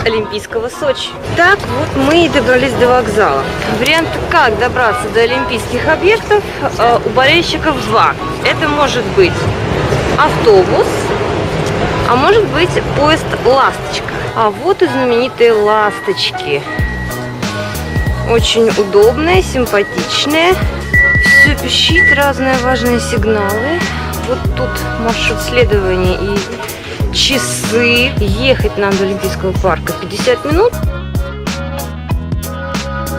Олимпийского Сочи. Так вот мы и добрались до вокзала. Вариант, как добраться до олимпийских объектов, у болельщиков два. Это может быть автобус, а может быть поезд «Ласточка». А вот и знаменитые «Ласточки». Очень удобные, симпатичные. Все пищит, разные важные сигналы. Вот тут маршрут следования и часы. Ехать нам до Олимпийского парка 50 минут.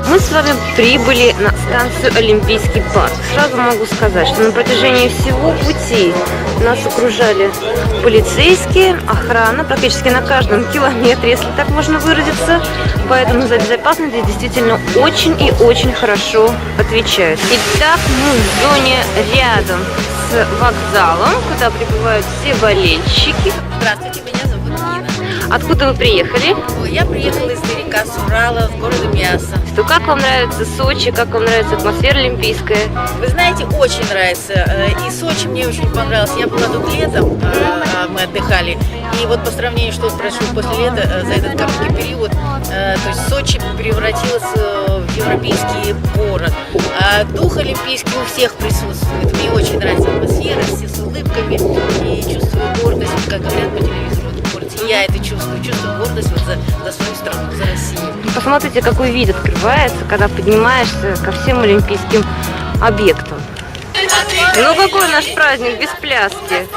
Мы с вами прибыли на станцию Олимпийский парк. Сразу могу сказать, что на протяжении всего пути нас окружали полицейские, охрана практически на каждом километре, если так можно выразиться. Поэтому за безопасность здесь действительно очень и очень хорошо отвечают. Итак, мы в зоне рядом с вокзалом, куда прибывают все болельщики. Здравствуйте, меня зовут Нина. Откуда вы приехали? Я приехала издалека, с Урала, с города Миасса. Что, как вам нравится Сочи, как вам нравится атмосфера олимпийская? Вы знаете, очень нравится. И Сочи мне очень понравилось. Я была тут летом, мы отдыхали. И вот по сравнению, что прошло после лета, за этот короткий период, то есть Сочи превратился в европейский город. А дух олимпийский у всех присутствует. Мне очень нравится атмосфера, все с улыбками. И чувствую гордость, вот как говорят по телевизору. Я это чувствую гордость вот за свою страну, за Россию. Посмотрите, какой вид открывается, когда поднимаешься ко всем олимпийским объектам. Ну какой наш праздник без пляски?